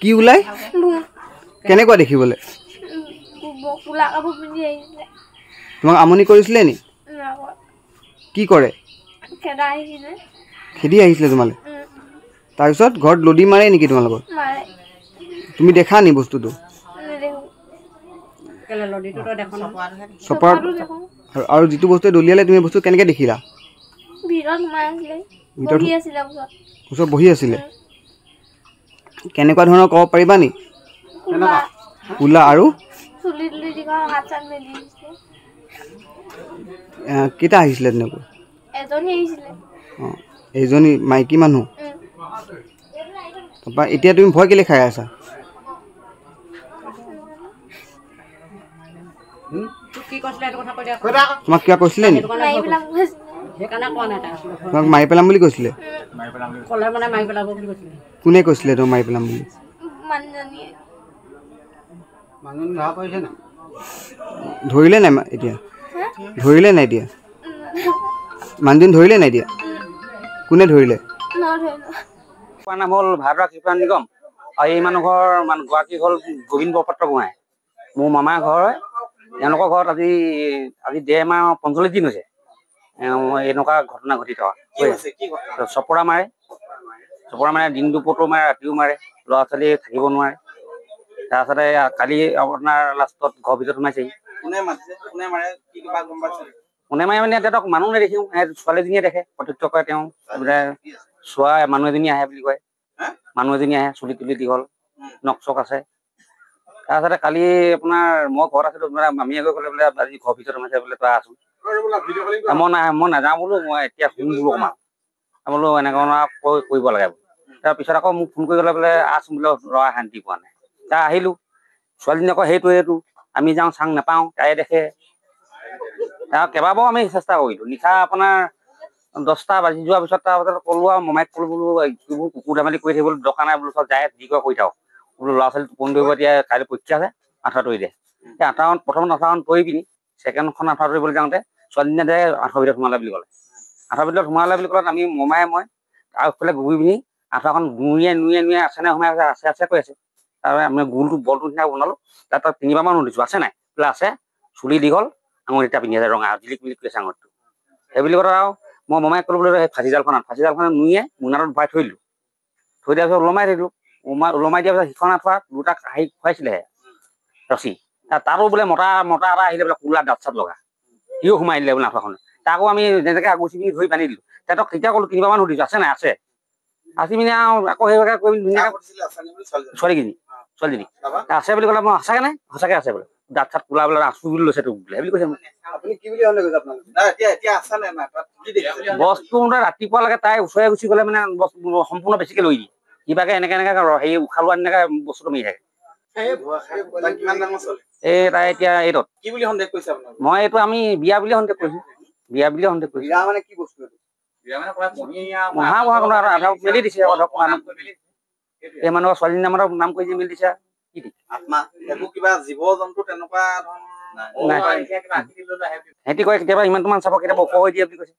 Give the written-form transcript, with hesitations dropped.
কি ওলাই কেনেকুৱা দেখিবলৈ তোমাক আমনি কৰিছিলে নি কি কৰে খেদি আহিছিলে তোমালে তাৰপিছত ঘৰত লদি মাৰে নেকি তোমালোকৰ তুমি দেখা নি বস্তুটো আৰু যিটো বস্তু দলিয়ালে তুমি বস্তু কেনেকৈ দেখিলা ওচৰত বহি আছিলে কেনেকুৱা ধৰণৰ ক'ব পাৰিবা নি কোলা আৰু কেইটা আহিছিলে তেনেকৈ অঁ এইজনী মাইকী মানুহ তাৰপৰা এতিয়া তুমি ভয় কেলৈ খাই আছা তোমাক কিবা কৈছিলে নি তোমাক মাৰি পেলাম বুলি কৈছিলে কোনে কৈছিলে তোমাক মাৰি পেলাম বুলি ধৰিলে নাই এতিয়া ধৰিলে নাই এতিয়া মানুহজনী ধৰিলে নাই এতিয়া কোনে ধৰিলে নাম হ'ল ভাৰতৰ কৃপা নিগম আৰু এই মানুহৰ গৰাকী হ'ল গোবিন্দ বৰপাত্ৰ গোহাঁই মোৰ মামাৰ ঘৰ হয় তেওঁলোকৰ ঘৰত আজি 1.5 মাহ 45 দিন হৈছে এনেকুৱা ঘটনা ঘটি থকা চপৰা মাৰে দিন দুপৰতো মাৰে ৰাতিও মাৰে ল'ৰা ছোৱালী থাকিব নোৱাৰে তাৰপিছতে কালি আপোনাৰ লাষ্টত ঘৰৰ ভিতৰত সোমাইছেহি কোনে মাৰে মানে তেওঁক মানুহ নেদেখিও ছোৱালীজনীয়ে দেখে প্ৰত্যক্ষ কৰে তেওঁ চোৱা মানুহ এজনী আহে বুলি কয় মানুহ এজনী আহে চুলি তুলি দীঘল নখ চখ আছে তাৰপিছতে কালি আপোনাৰ মই ঘৰত আছিলো মামীয়ে গৈ ক'লে বোলে আজি ঘৰৰ ভিতৰত সোমাইছে বোলে তই আছো মই নাযাওঁ বোলো মই এতিয়া শুম বোলো অকণমান বোলো এনেকুৱা কৰিব লাগে তাৰপিছত আকৌ মোক ফোন কৰি ক'লে বোলে আছো বোলে ল'ৰা শান্তি পোৱা নাই তাৰ আহিলো ছোৱালীজনী আকৌ সেইটোৱেইটো আমি যাওঁ চাং নাপাওঁ তাই দেখে কেইবাবাৰো আমি চেষ্টা কৰিলো নিশা আপোনাৰ 10টা বাজি যোৱাৰ পিছত তাৰপিছত ক'লো আৰু মমাইক ক'লো বোলো এইবোৰ কুকুৰ ধেমালি কৰি থাকিবলৈ দৰকাৰ নাই বোলো চব যায় যি কৰে কৰি থাকক বোলো ল'ৰা ছোৱালী টোপনি ধৰিব এতিয়া কাইলৈ পৰীক্ষা আছে আঁঠুৱা তৰি দিয়ে সেই প্ৰথম আঁঠুৱাখন তৰি পিনি ছেকেণ্ডখন আঁঠুৱা তৰিবলৈ যাওঁতে ছোৱালীজনীয়ে দে আঁঠুৱাৰ ভিতৰত সোমালে বুলি ক'লে আঁঠুৱাৰ ভিতৰত সোমালে বুলি ক'লে আমি মমাই মই আগফালে ঘূৰি পিনি আঁঠুৱাখন নুয়ে আছে নে সোমাই আছে কৈ আছে তাৰপৰা আমি গোলটো বলটো নিচিনা বনালো তাত 3বাৰমান সুধিছো আছে নাই বোলে আছে চুলি দীঘল আঙুলি এটা পিন্ধি আছে ৰঙা জিলিক মিলিক কৰি আছে আঙুলিটো সেই বুলি কথা আৰু মই মমাইক ক'লো বোলে সেই ফাঁচি জালখনত নুয়ে মোনাটোত ভৰাই থৈ দিলো থৈ দিয়াৰ পিছত ওলমাই দিলো ওলমাই দিয়াৰ পিছত সিখন আঁঠুৱাত দুটা হেৰি খুৱাইছিলেহে ৰছী তাতো বোলে মতা এটা আহিলে বোলে কোলা দাঁত চাত লগা সিও সোমাই দিলে বোলে আঁঠুৱাখন তাকো আমি যেনেকৈ আগুচি পিনি ধৰি বান্ধি দিলো তাতক কেতিয়া ক'লো 3বাৰমান সুধিছো আছে নাই আছে আজি পিনে আকৌ সেইভাগে কৰি ধুনীয়াকৈ ছোৱালীজনী আছে বুলি ক'লে মই সঁচাকে নাই সঁচাকে আছে বোলে দাঁত চাত কোলা বোলে আছো বুলি লৈছে তোক বোলে বুলি কৈছে বস্তু ৰাতিপুৱা লাগে তাই ওচৰে গুচি গ'লে মানে সম্পূৰ্ণ বেছিকে লৈ দিয়ে কিবাকে এনেকে হেৰি উশাহ লোৱা এনেকে বস্তুটো মাৰি থাকে এই তাই এতিয়া এইটোত মই এইটো আমি বিয়া বুলিয়ে সন্দেহ কৰিছো মেলি দিছে এই মানুহৰ ছোৱালীজনী নাম কৰি মেলি দিছে সিহঁতি কয় কেতিয়াবা ইমানটো মান চাব কেতিয়াবা ওখ হৈ দিয়ে বুলি কৈছে